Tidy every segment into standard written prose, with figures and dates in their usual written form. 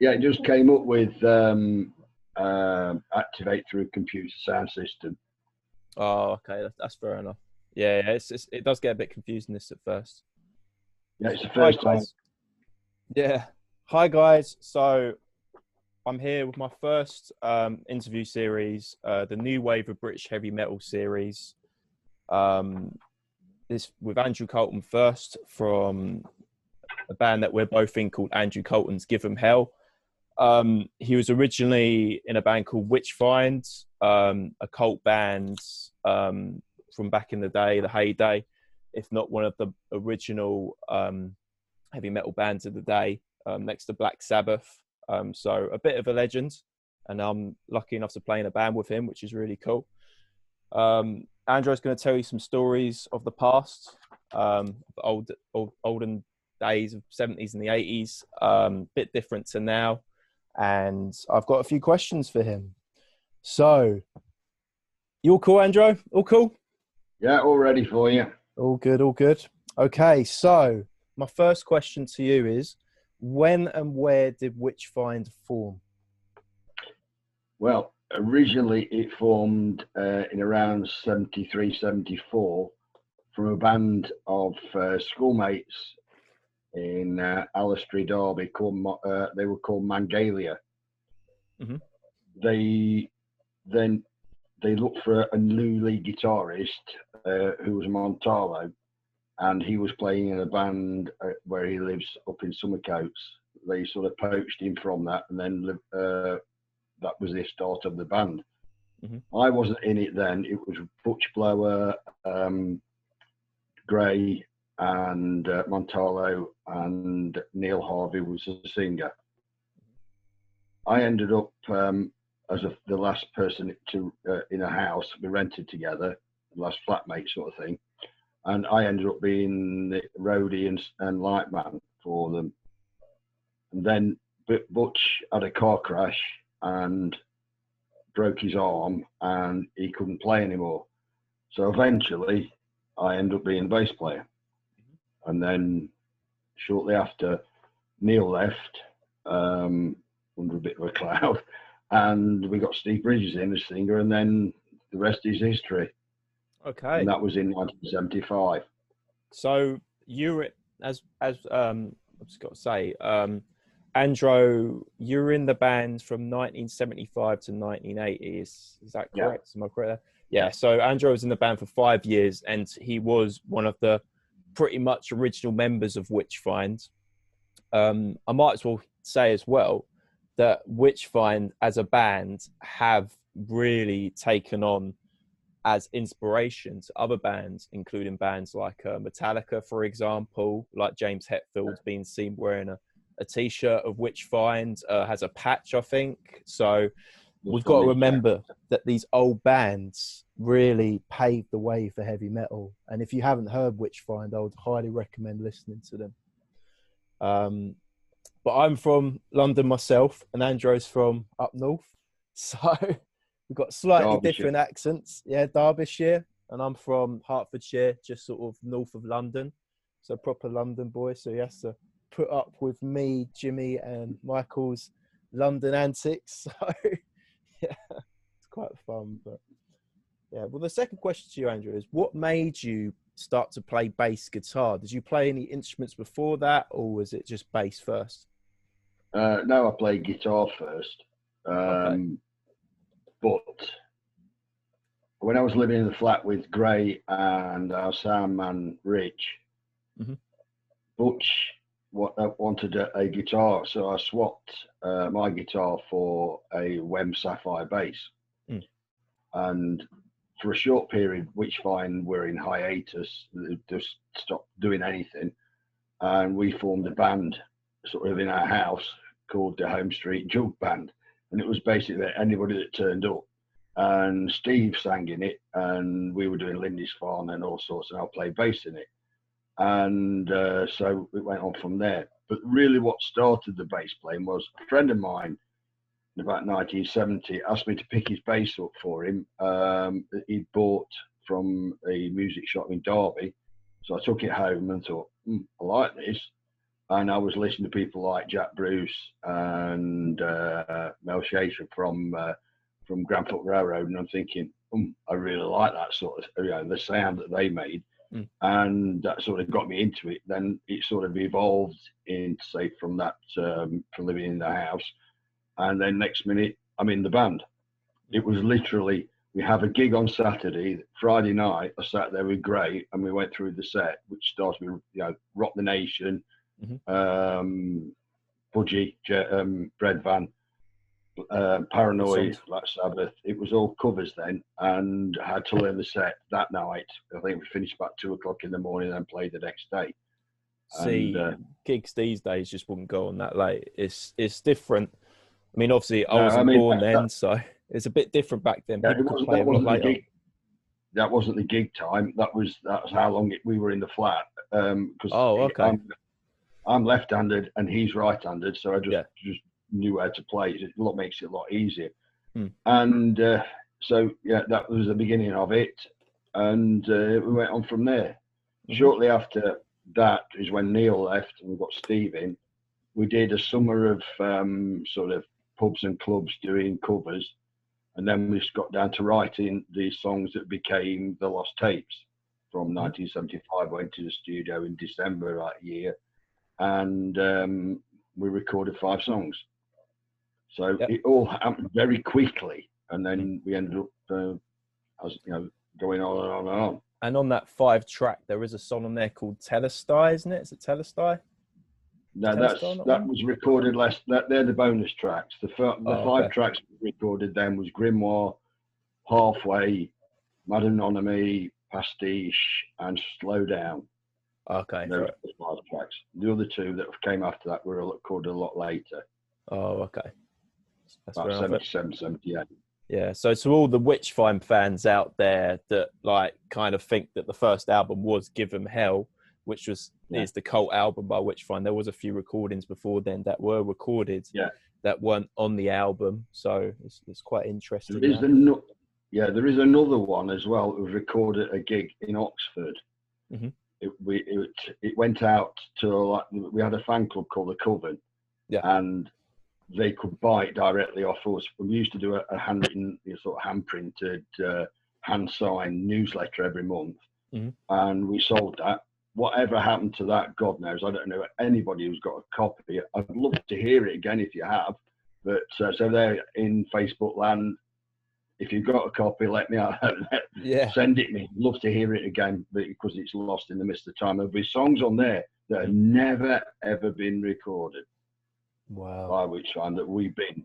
Yeah, it just came up with activate through computer sound system. Oh, okay, that's fair enough. Yeah, it does get a bit confusing this at first. Yeah, it's the Hi first time. guys. Yeah. Hi guys. So I'm here with my first interview series, the New Wave of British Heavy Metal series. This with Andrew Coulton first, from a band that we're both in called Andrew Coulton's Give 'Em Hell. He was originally in a band called Witchfynde, a cult band from back in the day, the heyday, if not one of the original heavy metal bands of the day, next to Black Sabbath. So a bit of a legend, and I'm lucky enough to play in a band with him, which is really cool. Andro's going to tell you some stories of the past, olden days of 70s and the 80s, bit different to now. And I've got a few questions for him. So, you all cool, Andro? All cool? Yeah, all ready for you. All good, all good. Okay, so my first question to you is, when and where did Witchfynde form? Well, originally it formed in around 73, 74 from a band of schoolmates in Allestree, Derby, called they were called Mangalia. Mm-hmm. They looked for a new lead guitarist who was Montalo, and he was playing in a band where he lives up in Somercotes. They sort of poached him from that, and then that was the start of the band. Mm-hmm. I wasn't in it then. It was Butch Blower, Gray, and Montalo, and Neil Harvey was the singer. I ended up as the last person to in a house. We rented together, the last flatmate sort of thing, and I ended up being the roadie and light man for them. And then Butch had a car crash and broke his arm, and he couldn't play anymore. So eventually, I ended up being the bass player. And then shortly after, Neil left under a bit of a cloud, and we got Steve Bridges in as singer, and then the rest is history. Okay. And that was in 1975. So you were, as I've just got to say, Andro, you were in the band from 1975 to 1980. Is that correct? Yeah. Am I correct? Yeah. So Andro was in the band for 5 years, and he was one of the pretty much original members of Witchfynde. I might as well say as well that Witchfynde as a band have really taken on as inspiration to other bands, including bands like Metallica, for example, like James Hetfield's been seen wearing a t-shirt of Witchfynde, has a patch, I think. So we've got to remember that these old bands really paved the way for heavy metal. And if you haven't heard Witchfynde, I would highly recommend listening to them. But I'm from London myself, and Andro's from up north. So we've got slightly different accents. Yeah, Derbyshire. And I'm from Hertfordshire, just sort of north of London. So proper London boy. So he has to put up with me, Jimmy, and Michael's London antics. So yeah, it's quite fun. But yeah, well, the second question to you, Andrew, is what made you start to play bass guitar? Did you play any instruments before that, or was it just bass first? No, I played guitar first. Okay. But when I was living in the flat with Gray and our sound man, Rich, mm-hmm. Butch wanted a guitar, so I swapped my guitar for a Wem Sapphire bass. Mm. And for a short period, Witchfynde were in hiatus, they just stopped doing anything. And we formed a band sort of in our house called the Home Street Jug Band. And it was basically anybody that turned up. And Steve sang in it, and we were doing Lindisfarne and all sorts, and I played bass in it. And so it went on from there. But really what started the bass playing was a friend of mine in about 1970 asked me to pick his bass up for him that he'd bought from a music shop in Derby. So I took it home and thought, I like this. And I was listening to people like Jack Bruce and Mel Shazer from Grand Funk Railroad, and I'm thinking, I really like that sort of, the sound that they made, and that sort of got me into it. Then it sort of evolved into, say, from that, from living in the house, and then next minute I'm in the band. It was literally, we have a gig on Saturday, Friday night, I sat there with Gray and we went through the set, which starts with, Rock the Nation, Budgie, Bread Van, Paranoid, Black Sabbath. It was all covers then, and I had to learn the set that night. I think we finished about 2:00 in the morning and then played the next day. See, gigs these days just wouldn't go on that late. It's different. I mean, obviously, I wasn't born then, so it's a bit different back then. People could play a lot later. That wasn't the gig time. That was how long we were in the flat. I'm left-handed and he's right-handed, so I just knew how to play. It makes it a lot easier. And so that was the beginning of it, and we went on from there. Shortly after that is when Neil left and we got Steve in. We did a summer of sort of pubs and clubs doing covers, and then we just got down to writing the songs that became the Lost Tapes. From 1975, I went to the studio in December that year, and we recorded 5 songs. So it all happened very quickly, and then we ended up, going on and on and on. And on that 5-track, there is a song on there called Telestai, isn't it? Is it Telestai? No, that was recorded less. They're the bonus tracks. The 5 tracks we recorded then was Grimoire, Halfway, Madame Anonyme, Pastiche, and Slow Down. Okay. Those are the 5 tracks. The other 2 that came after that were recorded a lot later. Oh, okay. That's about 77, 78. Yeah, so to all the Witchfynde fans out there that kind of think that the first album was Give 'Em Hell, which is the cult album by Witchfynde. There was a few recordings before then that were recorded that weren't on the album, so it's quite interesting. There is another one as well. It was recorded at a gig in Oxford. It went out to we had a fan club called the Coulton, and they could buy it directly off us. We used to do a handwritten, sort of hand printed, hand signed newsletter every month, and we sold that. Whatever happened to that, God knows. I don't know anybody who's got a copy. I'd love to hear it again if you have. But so they're in Facebook land. If you've got a copy, let me out. Send it me. Love to hear it again because it's lost in the mist of time. There'll be songs on there that have never ever been recorded. Wow. By Witchfynde that we've been.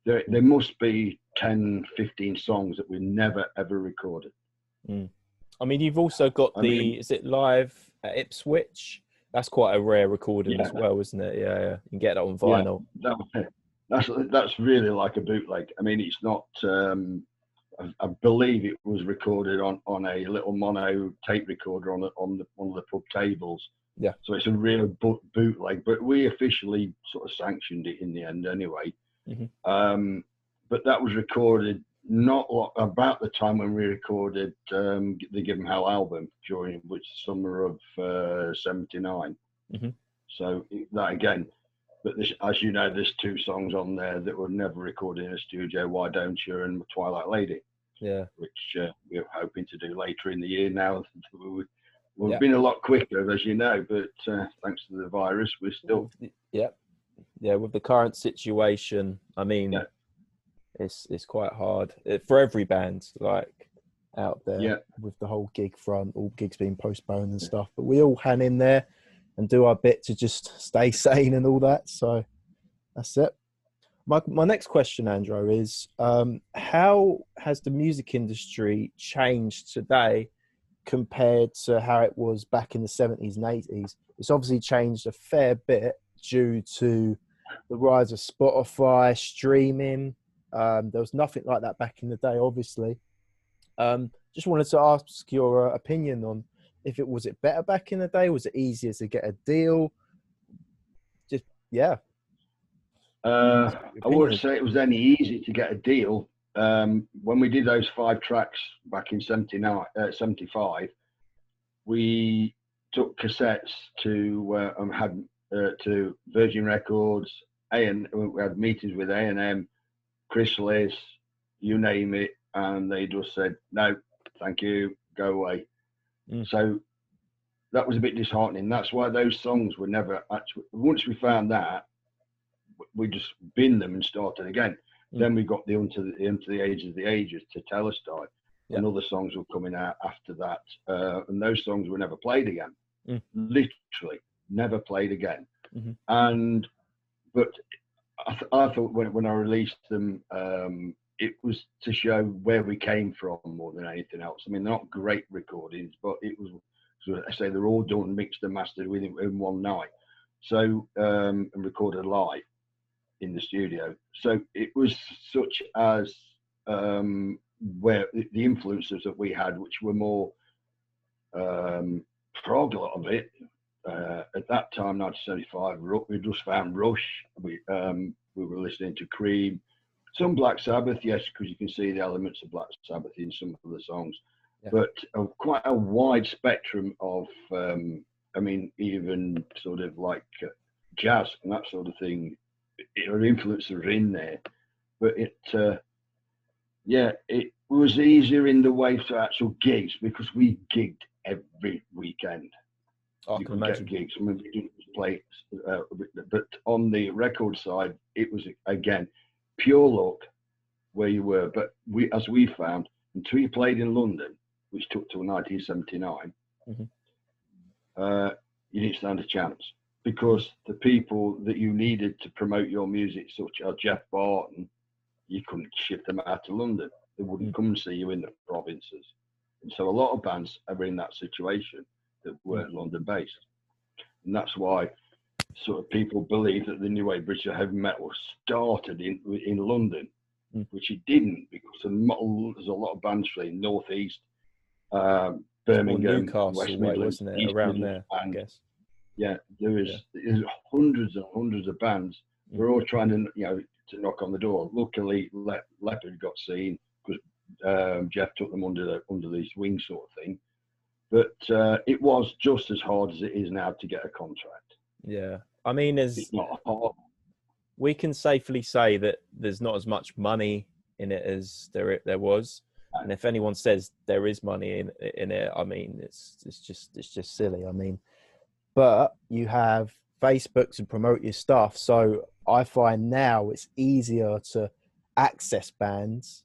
There must be 10, 15 songs that we never ever recorded. I mean, you've also got is it Live at Ipswich? That's quite a rare recording as well, isn't it? Yeah. You can get that on vinyl. That's really like a bootleg. I mean, it's not. I believe it was recorded on a little mono tape recorder on one of the pub tables. Yeah. So it's a real bootleg, but we officially sort of sanctioned it in the end anyway. But that was recorded about the time when we recorded the Give 'Em Hell album during which summer of '79. So that again, but as you know, there's 2 songs on there that were never recorded in a studio: Why Don't You and Twilight Lady. Yeah, which we're hoping to do later in the year. Now we've been a lot quicker, as you know, but thanks to the virus, we're still with the current situation. I mean. It's quite hard for every band out there with the whole gig front, all gigs being postponed and stuff. But we all hang in there and do our bit to just stay sane and all that. So that's it. My next question, Andro, is how has the music industry changed today compared to how it was back in the 70s and 80s? It's obviously changed a fair bit due to the rise of Spotify, streaming. There was nothing like that back in the day, obviously. Just wanted to ask your opinion on if it was better back in the day? Was it easier to get a deal? I wouldn't say it was any easy to get a deal. When we did those 5 tracks back in 75, we took cassettes to Virgin Records, we had meetings with A&M, Chrysalis, you name it, and they just said, no, thank you, go away. So that was a bit disheartening. That's why those songs were never actually, once we found that, we just binned them and started again. Then we got into the Age of the Ages to Telestai, and other songs were coming out after that. And those songs were never played again. Literally, never played again. But I thought when I released them, it was to show where we came from more than anything else. I mean, they're not great recordings, but it was, so I say, they're all done, mixed and mastered in one night. So, and recorded live in the studio. So it was such as where the influences that we had, which were more prog a lot of it. At that time, 1975, we just found Rush. We were listening to Cream, some Black Sabbath, yes, because you can see the elements of Black Sabbath in some of the songs, but quite a wide spectrum of, I mean, even sort of like jazz and that sort of thing. Our influences are in there, but it was easier in the way for actual gigs because we gigged every weekend. You could get gigs. I mean, we didn't play, but on the record side, it was again pure luck where you were. But as we found, until you played in London, which took till 1979, you didn't stand a chance because the people that you needed to promote your music, such as Jeff Barton, you couldn't ship them out to London. They wouldn't come and see you in the provinces, and so a lot of bands are in that situation that weren't London based, and that's why sort of people believe that the new wave British heavy metal started in London, which it didn't, because there's a lot of bands from North East, Birmingham, Newcastle, West Midlands, wasn't it? East Around Midlands, there, and I guess. Yeah, there's hundreds and hundreds of bands. We're all trying to to knock on the door. Luckily, Leopard got seen because Jeff took them under his wing, sort of thing. But it was just as hard as it is now to get a contract. Yeah, I mean, it's not hard. We can safely say that there's not as much money in it as there was, and if anyone says there is money in it, I mean, it's just silly. I mean, but you have Facebook to promote your stuff, so I find now it's easier to access bands.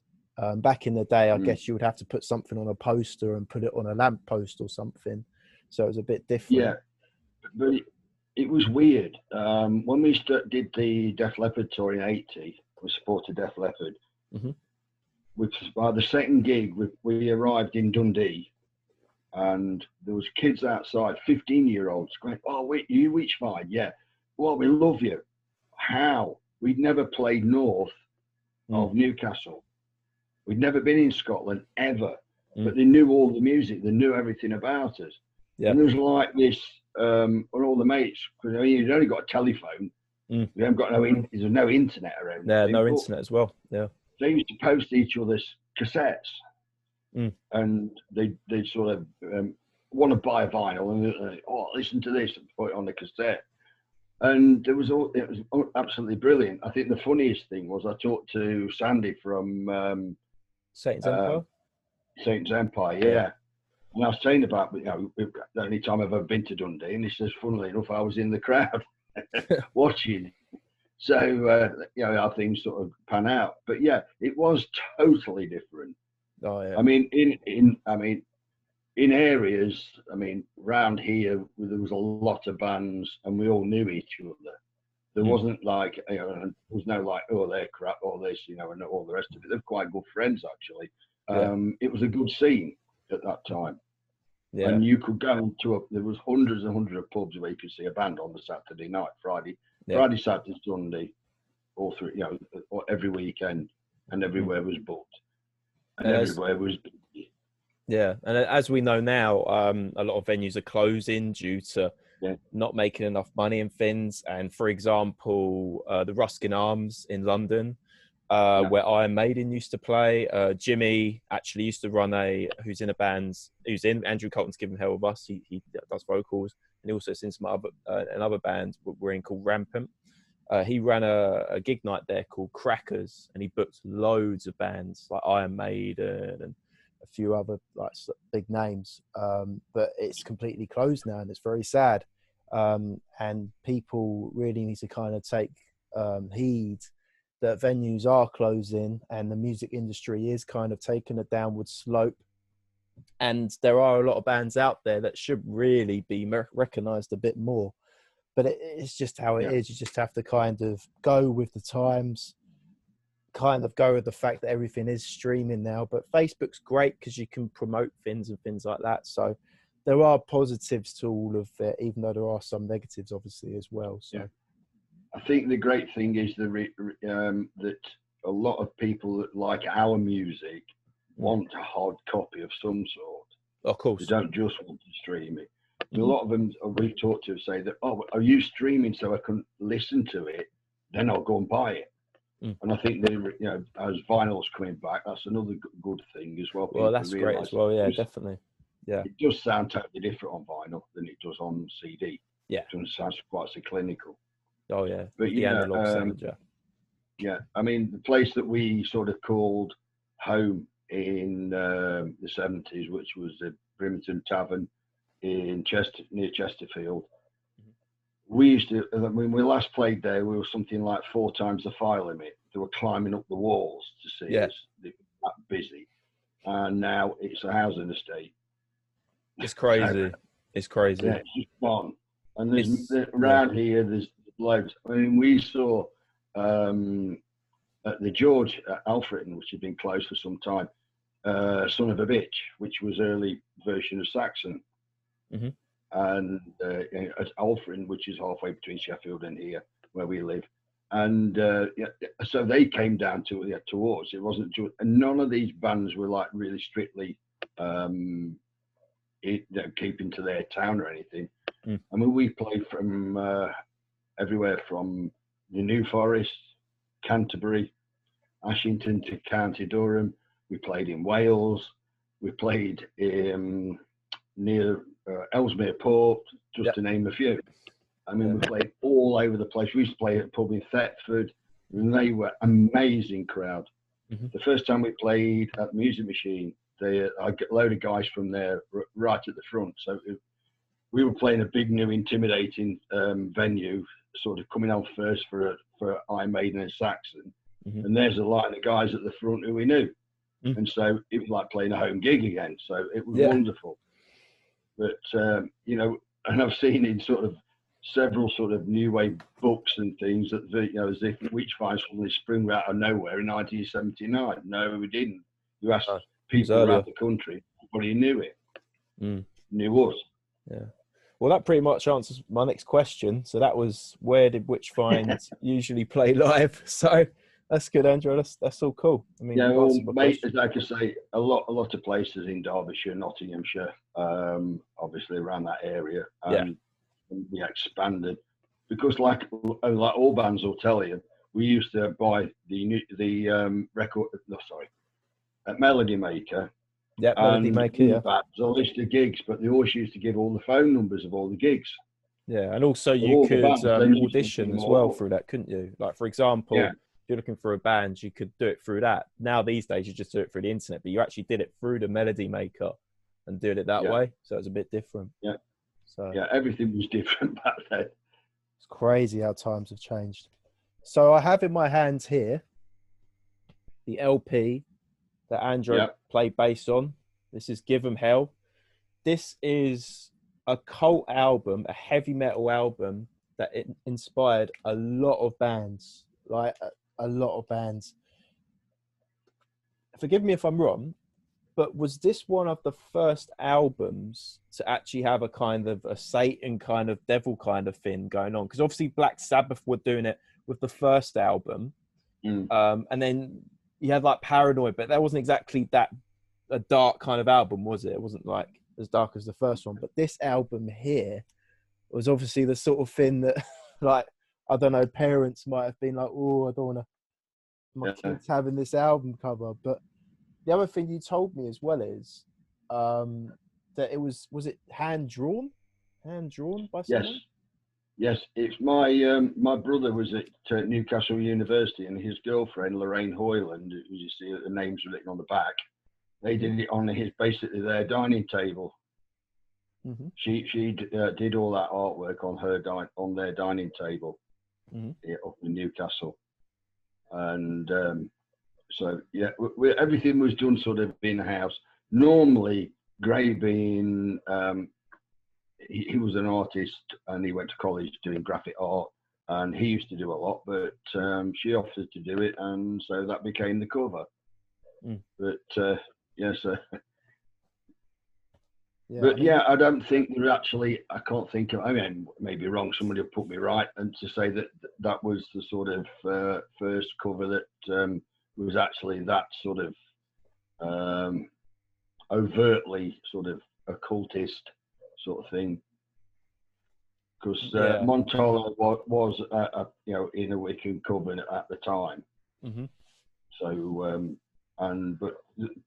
Back in the day, I guess you would have to put something on a poster and put it on a lamppost or something. So it was a bit different. Yeah, but it was weird. When we did the Def Leppard tour in '80, we supported Def Leppard. Which was by the second gig, we arrived in Dundee, and there was kids outside, 15-year-olds, going, "Oh, wait, you Witchfynde? Yeah. Well, we love you." How? We'd never played north of Newcastle. We'd never been in Scotland ever, but they knew all the music. They knew everything about us. And it was like this, and all the mates, because you'd only got a telephone. You haven't got there's no internet around. Yeah, no internet as well. Yeah. They used to post each other's cassettes, and they'd sort of want to buy a vinyl and listen to this and put it on the cassette. And it was absolutely brilliant. I think the funniest thing was I talked to Sandy from Satan's Empire. Satan's Empire, yeah. And I was saying about the only time I've ever been to Dundee, and he says, funnily enough, I was in the crowd watching. So how things sort of pan out. But yeah, it was totally different. Oh yeah. I mean, in areas, round here there was a lot of bands, and we all knew each other. There wasn't like there was no like, oh, they're crap, or this, and all the rest of it. They're quite good friends actually. It was a good scene at that time. Yeah. And you could go to there was hundreds and hundreds of pubs where you could see a band on the Saturday night, Friday, Saturday, Sunday, all through, every weekend, and everywhere was booked, and everywhere was busy. Yeah, and as we know now, a lot of venues are closing due to not making enough money and things. And for example, the Ruskin Arms in London, where Iron Maiden used to play. Jimmy actually used to run who's in Andrew Coulton's Given Hell with Us. He does vocals, and he also sings some another band we're in called Rampant. He ran a gig night there called Crackers, and he booked loads of bands like Iron Maiden and a few other like big names. But it's completely closed now, and it's very sad. And people really need to kind of take heed that venues are closing and the music industry is kind of taking a downward slope. And there are a lot of bands out there that should really be recognized a bit more. But it's just how it is. You just have to kind of go with the times, kind of go with the fact that everything is streaming now. But Facebook's great because you can promote things and things like that. So there are positives to all of it, even though there are some negatives, obviously, as well. So I think the great thing is that a lot of people that like our music want a hard copy of some sort. Of course. They don't just want to stream it. A lot of them we've talked to say that, oh, are you streaming so I can listen to it? Then I'll go and buy it. And I think as vinyl's coming back, that's another good thing as well. Well, that's great as well. Yeah, definitely. Yeah, it does sound totally different on vinyl than it does on CD. Yeah, it sounds quite so clinical. Oh yeah, but the analog sound. Yeah, I mean the place that we sort of called home in the 70s, which was the Brimington Tavern in near Chesterfield. We used to, when we last played there, we were something like 4 times the fire limit. They were climbing up the walls to see us. They were that busy. And now it's a housing estate. It's crazy. It's crazy. Yeah, it's just fun. And there's around here, there's loads. I mean, we saw at the George at Alfreton, which had been closed for some time, Son of a Bitch, which was early version of Saxon. And at Alfreton, which is halfway between Sheffield and here, where we live. And so they came down to towards. It wasn't just, and none of these bands were like really strictly keeping to their town or anything. I mean, we played from everywhere from the New Forest, Canterbury, Ashington to County Durham. We played in Wales. We played near Ellesmere Port, just to name a few. I mean, we played all over the place. We used to play at a pub in Thetford, and they were amazing crowd. The first time we played at the Music Machine, I got a load of guys from there right at the front. So we were playing a big, new, intimidating venue, sort of coming on first for Iron Maiden and Saxon. And there's a line of guys at the front who we knew. And so it was like playing a home gig again. So it was wonderful. But, and I've seen in sort of several sort of new wave books and things that, as if Witchfynde suddenly sprung out of nowhere in 1979. No, we didn't. You asked people around the country, everybody knew it. Knew us. Yeah. Well, that pretty much answers my next question. So that was, where did Witchfynde usually play live? So that's good, Andrew. That's all cool. I mean, mate, as I could say, a lot of places in Derbyshire, Nottinghamshire, obviously around that area, and we expanded because, like all bands will tell you, we used to buy the record. No, sorry, at Melody Maker. Yeah, Melody Maker. Yeah, there's a list of gigs, but they always used to give all the phone numbers of all the gigs. Yeah, and also you could audition as well through that, couldn't you? Like, for example, if you're looking for a band, you could do it through that. Now these days, you just do it through the internet, but you actually did it through the Melody Maker and did it that way. So it was a bit different. Yeah. So everything was different back then. It's crazy how times have changed. So I have in my hands here the LP that Andro played bass on. This is Give 'Em Hell. This is a cult album, a heavy metal album that it inspired a lot of bands, like a lot of bands. Forgive me if I'm wrong, but was this one of the first albums to actually have a kind of a Satan kind of devil kind of thing going on? Because obviously Black Sabbath were doing it with the first album. And then you had like Paranoid, but that wasn't exactly a dark kind of album, was it? It wasn't like as dark as the first one. But this album here was obviously the sort of thing that, like, I don't know, parents might have been like, oh, I don't want to, my kids having this album cover. But the other thing you told me as well is that it was it hand drawn by someone? Yes, it's my my brother was at Newcastle University, and his girlfriend Lorraine Hoyland, who you see the names written on the back, they did it on his basically their dining table. Mm-hmm. She did all that artwork on her on their dining table up in Newcastle, and so yeah, everything was done sort of in house. Normally, Gray being he was an artist and he went to college doing graphic art, and he used to do a lot, but she offered to do it, and so that became the cover. But yes. Yeah, But yeah, I don't think they're actually. I can't think of. I mean, maybe wrong. Somebody will put me right, and to say that that was the sort of first cover that was actually that sort of overtly sort of occultist sort of thing. Because Montolo was you know, in a Wiccan cover at the time. Mm-hmm. So but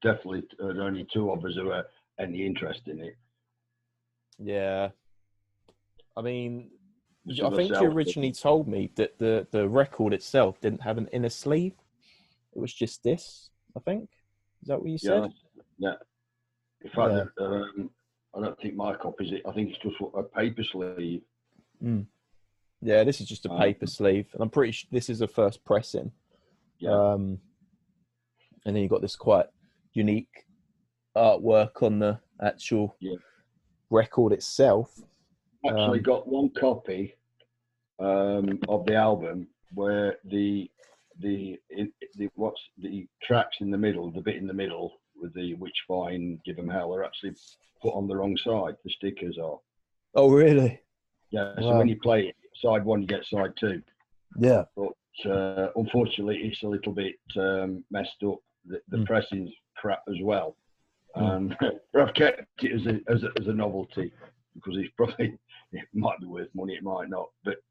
definitely there are only two of us who were any interest in it. Yeah, I mean, I think you originally told me that the record itself didn't have an inner sleeve. It was just this, I think. Is that what you said? Yeah. In fact, I don't think my copy's it. I think it's just a paper sleeve. Yeah, this is just a paper sleeve, and I'm pretty sure this is the first pressing. Yeah. And then you've got this quite unique artwork on the actual record itself. Actually got one copy of the album where the tracks in the middle, the bit in the middle with the Witchfynde, Give 'Em Hell, are actually put on the wrong side. The stickers are. Oh, really? Yeah. Wow. So when you play it, side one, you get side two. Yeah. But unfortunately, it's a little bit messed up. The pressing's crap as well. And I've kept it as a novelty because it's probably, it might be worth money, it might not. But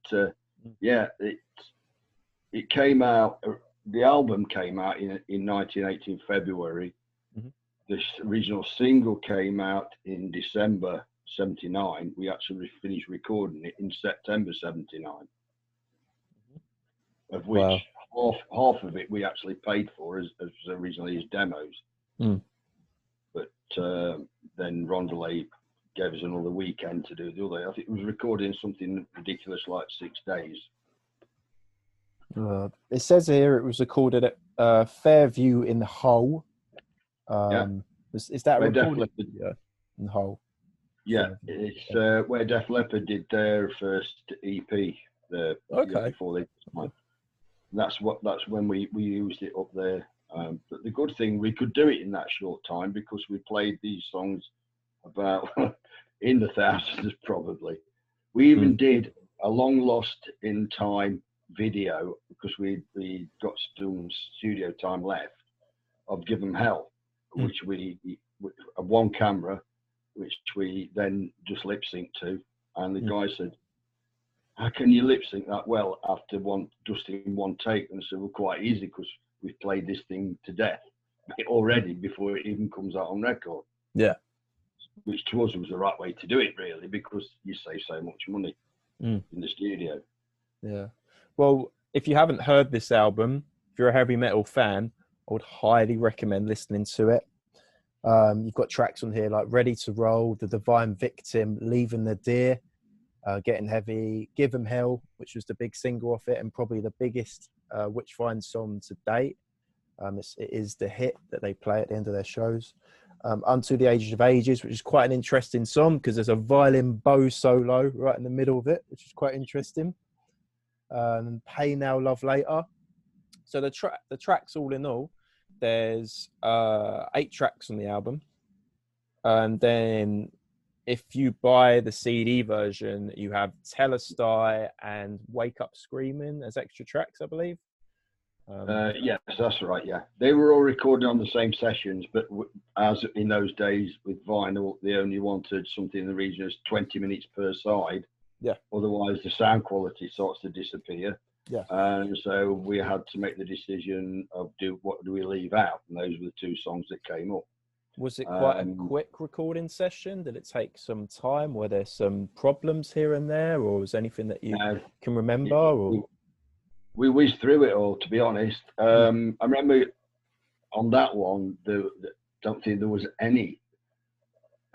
yeah, it came out. The album came out in 1980 in February. The original single came out in December '79. We actually finished recording it in September '79, of which half of it we actually paid for as originally as demos. But then Rondelay gave us another weekend to do the other. I think it was recording something ridiculous like 6 days. It says here it was recorded at Fairview in Hull. Is that a recording in Hull? Yeah, it's where Def Leppard did their first EP. Before they. That's when we used it up there. But the good thing, we could do it in that short time because we played these songs about in the thousands probably. We even did a long lost in time video because we got some studio time left of Give 'Em Hell, which we one camera, which we then just lip sync to, and the guy said, "How can you lip sync that well after just in one take?" And I said, "Well, quite easy because we've played this thing to death already before it even comes out on record." Yeah. Which to us was the right way to do it, really, because you save so much money in the studio. Yeah. Well, if you haven't heard this album, if you're a heavy metal fan, I would highly recommend listening to it. You've got tracks on here like Ready to Roll, The Divine Victim, Leaving the Deer, Getting Heavy, Give 'Em Hell, which was the big single off it and probably the biggest Witchfynde song to date. It is the hit that they play at the end of their shows. Unto the Ages of Ages, which is quite an interesting song because there's a violin bow solo right in the middle of it, which is quite interesting. Pay Now, Love Later. So the tracks all in all, there's 8 tracks on the album. And then if you buy the CD version, you have Telestai and Wake Up Screaming as extra tracks, I believe. Yes, that's right. Yeah, they were all recorded on the same sessions, but as in those days with vinyl, they only wanted something in the region of 20 minutes per side. Yeah. Otherwise, the sound quality starts to disappear. Yeah. And so we had to make the decision of what do we leave out, and those were the 2 songs that came up. Was it quite a quick recording session? Did it take some time? Were there some problems here and there, or was anything that you can remember? Or we whizzed through it all, to be honest. I remember on that one, don't think there was any.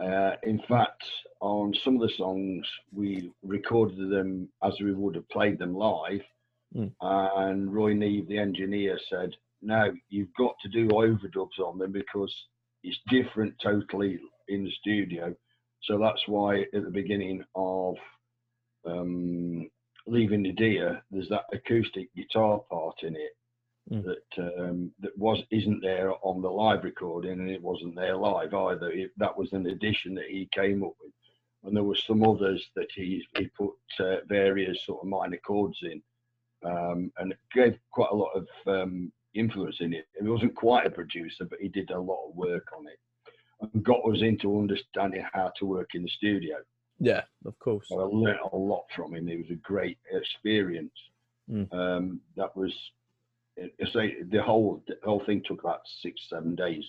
In fact, on some of the songs, we recorded them as we would have played them live. And Roy Neve, the engineer, said, "No, you've got to do overdubs on them because it's different totally in the studio." So that's why at the beginning of Leaving the Deer, there's that acoustic guitar part in it that isn't there on the live recording, and it wasn't there live either. That was an addition that he came up with, and there were some others that he put various sort of minor chords in, and it gave quite a lot of influence in it. He wasn't quite a producer, but he did a lot of work on it and got us into understanding how to work in the studio. Yeah, of course. So I learned a lot from him. It was a great experience. That was, I say, the whole thing took about 6-7 days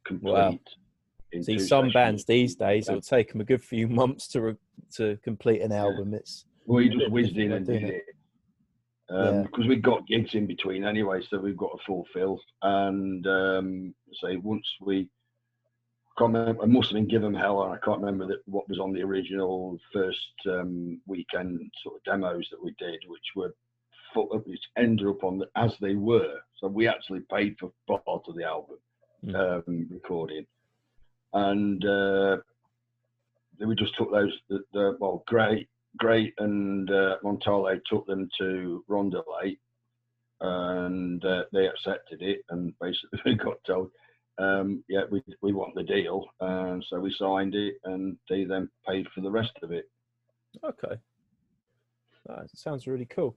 complete. Wow. See, some bands these days, it'll take them a good few months to complete an album. Well, he just whizzed in and did it. Because we got gigs in between anyway, so we've got to fulfill. And once we, I must have been given hell, and I can't remember what was on the original first weekend sort of demos that we did, which ended up on as they were. So we actually paid for part of the album recording, and we just took those. Gray and Montale took them to Rondelay, and they accepted it, and basically we got told, we want the deal, and so we signed it, and they then paid for the rest of it. Okay, that sounds really cool.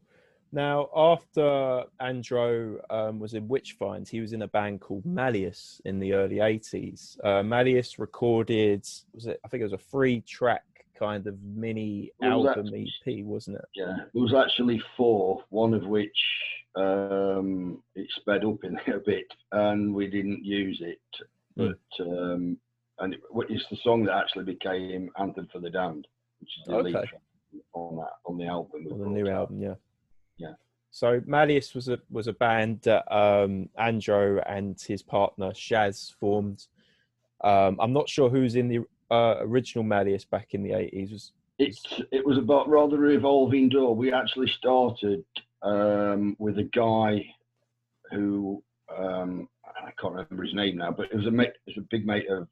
Now, after Andro was in Witchfynde, he was in a band called Malleus in the early 80s. Malleus recorded, I think it was a 3-track kind of mini album EP, wasn't it? Yeah, it was actually 4, one of which it sped up in a bit, and we didn't use it. But it's the song that actually became Anthem for the Damned, which is the lead track on the album. On the new album, yeah. Yeah. So Malleus was a band that Andro and his partner Shaz formed. I'm not sure who's in the original Malleus back in the 80s. It was about rather a revolving door. We actually started with a guy who I can't remember his name now, but it was a big mate of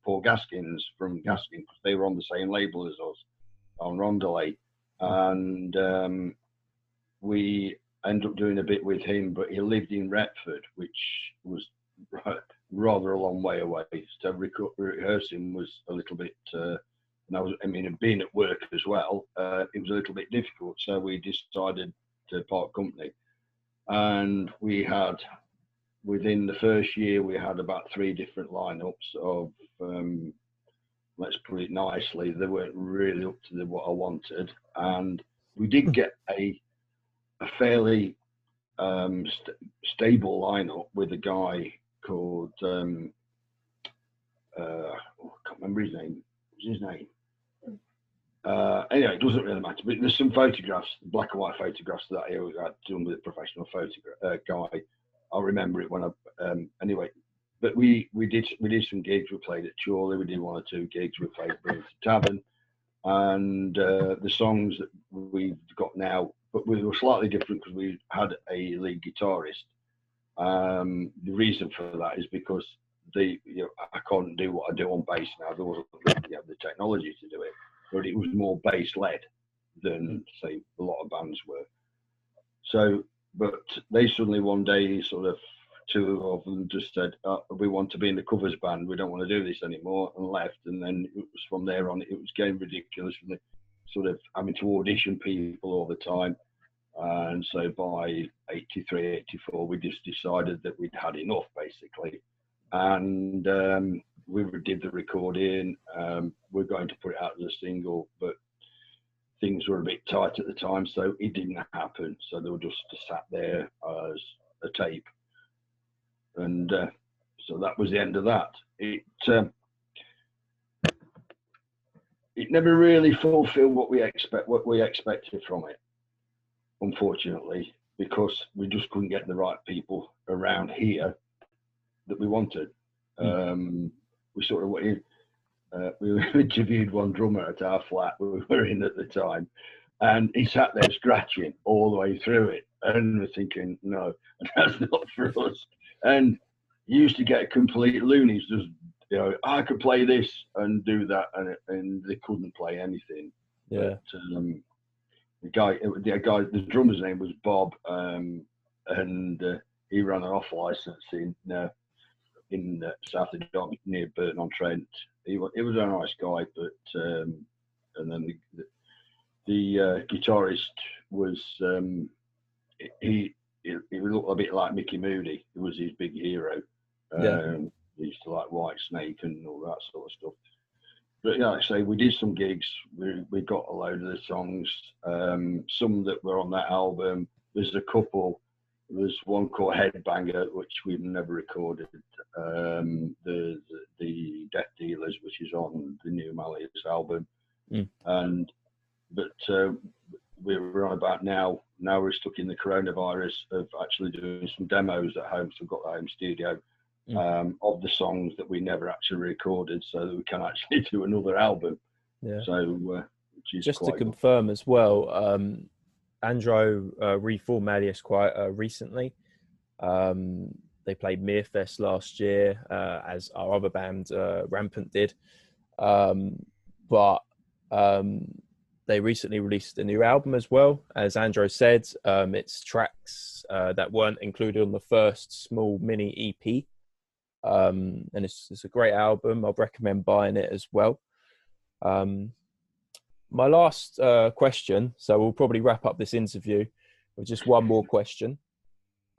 Paul Gaskins from Gaskins, because they were on the same label as us on Rondelay, and we ended up doing a bit with him, but he lived in Retford, which was rather a long way away. So rehearsing was a little bit, and being at work as well, it was a little bit difficult. So we decided to part company, and we had, within the first year, we had about 3 different lineups of, let's put it nicely, they weren't really up to what I wanted, and we did get a fairly stable lineup with a guy called I can't remember his name. What's his name? Anyway, it doesn't really matter. But there's some photographs, black and white photographs that I had done with a professional photograph guy. I'll remember it when I. Anyway, but we did some gigs. We played at Chorley. We did 1 or 2 gigs. We played at Burlington Tavern, and the songs that we've got now, but we were slightly different because we had a lead guitarist. The reason for that is because I can't do what I do on bass now. There wasn't the technology to do it, but it was more bass led than say a lot of bands were. So, but they suddenly one day, sort of 2 of them just said, we want to be in the covers band, we don't want to do this anymore, and left. And then it was from there on, it was getting ridiculous, sort of having to audition people all the time. And so by 83, 84, we just decided that we'd had enough, basically. And we did the recording. We're going to put it out as a single, but things were a bit tight at the time, so it didn't happen. So they were just sat there as a tape. And So that was the end of that. It never really fulfilled what we expected from it, unfortunately, because we just couldn't get the right people around here that we wanted. We sort of went in, we interviewed one drummer at our flat we were in at the time, and he sat there scratching all the way through it, and we're thinking, no, that's not for us. And you used to get complete loonies, just, I could play this and do that, and they couldn't play anything. Yeah. But the drummer's name was Bob, and he ran an off license in south of Derby near Burton-on-Trent. He was a nice guy, but and then the guitarist was he looked a bit like Mickey Moody. He was his big hero. He used to like White Snake and all that sort of stuff. But like I say, we did some gigs. We got a load of the songs. Some that were on that album. There's a couple. There's one called Headbanger, which we've never recorded. The Death Dealers, which is on the new Malleus album. But we were on about now we're stuck in the coronavirus of actually doing some demos at home. So we've got the home studio of the songs that we never actually recorded, so that we can actually do another album. Yeah. So which is just to confirm as well, Andro reformed Malleus quite recently. They played Mearfest last year, as our other band Rampant did, but they recently released a new album as well. As Andro said, it's tracks that weren't included on the first small mini EP, and it's a great album. I'd recommend buying it as well. My last question, so we'll probably wrap up this interview with just one more question.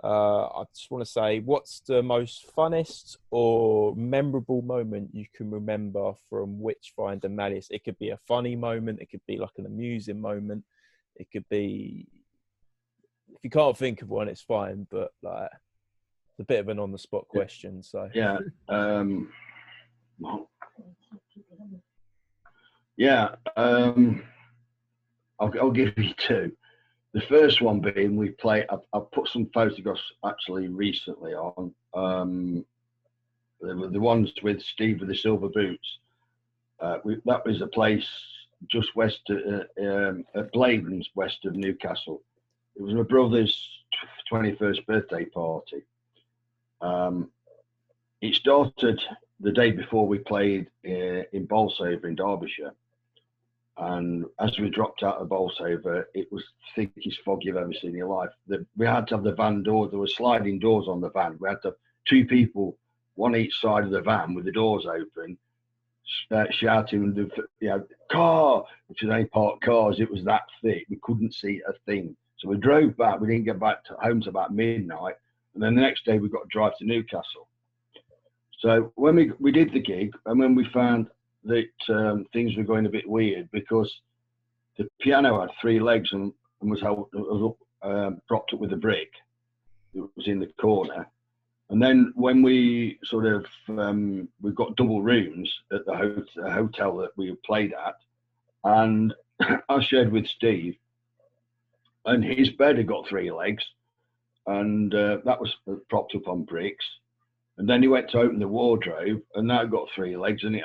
I just want to say, what's the most funnest or memorable moment you can remember from Witchfynde and Malleus? It could be a funny moment, it could be like an amusing moment, it could be, if you can't think of one, it's fine, but like, it's a bit of an on-the-spot question. So I'll give you two. The first one being, we play. I've put some photographs actually recently on. The ones with Steve with the silver boots. That was a place just west at Blaydens, west of Newcastle. It was my brother's 21st birthday party. It started the day before we played in Bolsover in Derbyshire. And as we dropped out of Bolsover, it was the thickest fog you've ever seen in your life. We had to have the van door. There were sliding doors on the van. We had to have two people, one each side of the van with the doors open, shouting, car, which is only parked cars. It was that thick. We couldn't see a thing. So we drove back. We didn't get back to home till about midnight. And then the next day we got to drive to Newcastle. So when we did the gig, and when we found that things were going a bit weird, because the piano had three legs and was propped up with a brick. It was in the corner. And then when we sort of, we've got double rooms at the hotel that we played at, and I shared with Steve, and his bed had got three legs, and that was propped up on bricks. And then he went to open the wardrobe, and that got three legs, and he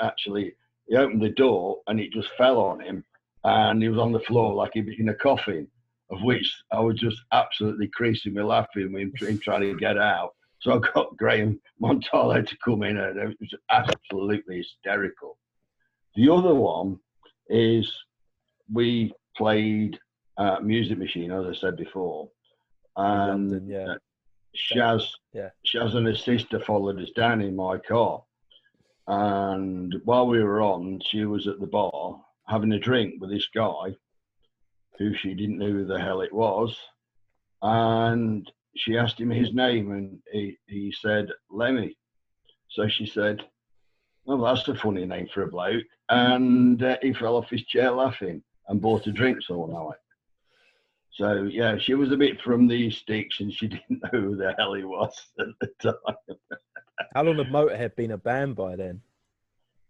opened the door, and it just fell on him, and he was on the floor like he'd been in a coffin, of which I was just absolutely creasing with laughing with him trying to get out. So I got Graham Montallo to come in, and it was absolutely hysterical. The other one is we played Music Machine, as I said before, and London, Shaz and her sister followed us down in my car. And while we were on, she was at the bar having a drink with this guy who she didn't know who the hell it was. And she asked him his name, and he said, Lemmy. So she said, oh, that's a funny name for a bloke. And he fell off his chair laughing and bought her drinks all night. So, yeah, she was a bit from the sticks, and she didn't know who the hell he was at the time. How long had Motorhead been a band by then?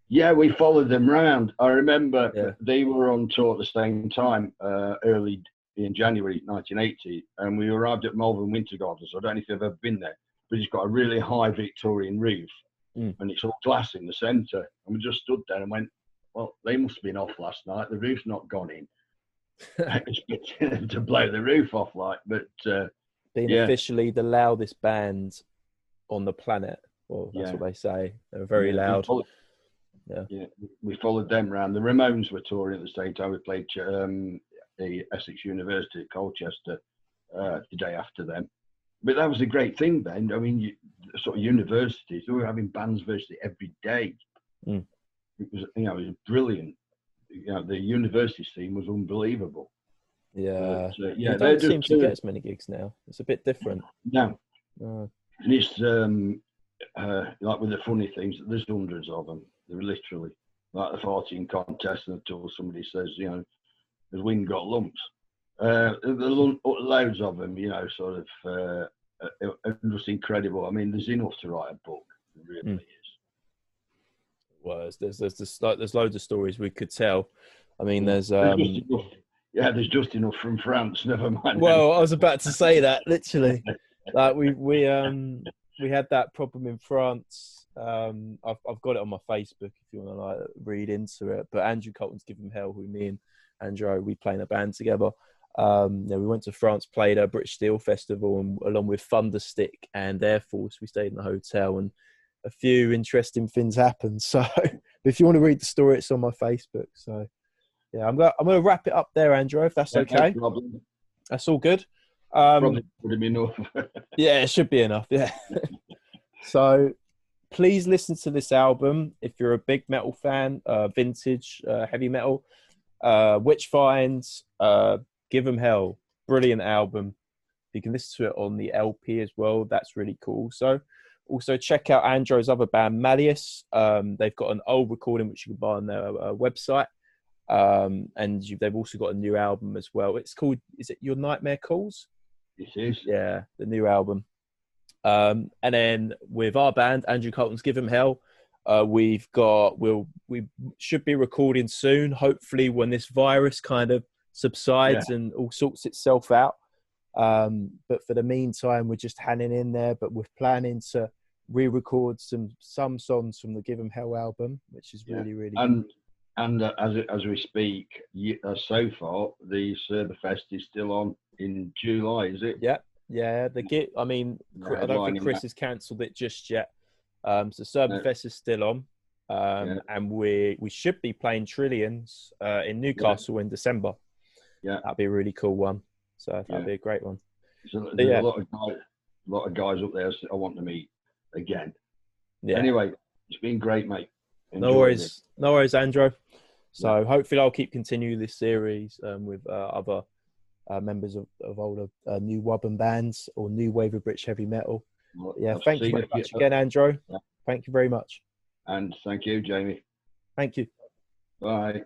Yeah, we followed them round. I remember Yeah. they were on tour at the same time, early in January 1980, and we arrived at Malvern Winter Gardens. I don't know if you've ever been there, but it's got a really high Victorian roof, and it's all glass in the centre. And we just stood there and went, well, they must have been off last night. The roof's not gone in. Expecting them to blow the roof off, like, but being officially the loudest band on the planet. Well, that's what they say. They're very loud. We followed them around. The Ramones were touring at the same time. We played the Essex University at Colchester the day after them. But that was a great thing then. I mean, sort of universities, we were having bands virtually every day. It was, it was brilliant. The university scene was unbelievable. Yeah, but, you don't seem to get as many gigs now. It's a bit different. No, and it's like with the funny things. There's hundreds of them. They're literally like the farting contest until somebody says, has wind got lumps? There are loads of them. Sort of just incredible. I mean, there's enough to write a book. It really is. Well, there's loads of stories we could tell. I mean, there's just enough from France. Never mind. Well, I was about to say that literally. Like we had that problem in France. I've got it on my Facebook if you want to read into it. But Andrew Coulton's Give 'Em Hell, who me and Andro, we play in a band together. We went to France, played a British Steel Festival, and along with Thunderstick and Air Force, we stayed in the hotel, and a few interesting things happened. So if you want to read the story, it's on my Facebook. So yeah, I'm gonna wrap it up there, Andro, if that's okay. No problem. That's all good. Probably would have been enough. Yeah, it should be enough. Yeah. So please listen to this album if you're a big metal fan, vintage heavy metal. Witchfynde, Give 'Em Hell, brilliant album. You can listen to it on the LP as well. That's really cool. So also check out Andro's other band, Malleus. They've got an old recording which you can buy on their website. And they've also got a new album as well. It's called, is it Your Nightmare Calls? It is. Yeah, the new album. And then with our band, Andrew Coulton's Give 'Em Hell, we should be recording soon, hopefully when this virus kind of subsides and all sorts itself out. But for the meantime, we're just hanging in there, but we're planning to re-record some songs from the Give 'Em Hell album, which is really good. And as we speak, so far, the Cerberfest is still on in July, is it? Yeah. The gig. I mean, I don't think Chris has cancelled it just yet. So Cerberfest is still on, and we should be playing Trillions in Newcastle in December. Yeah, that'd be a really cool one. So that'd be a great one. So there's a lot of guys up there I want to meet again. Yeah. Anyway, it's been great, mate. No worries, Andro. So hopefully I'll keep continuing this series with other members of older new Wubben bands or new wave of British heavy metal. Well, thank you very much again, Andro. Thank you very much. And thank you, Jamie. Thank you. Bye.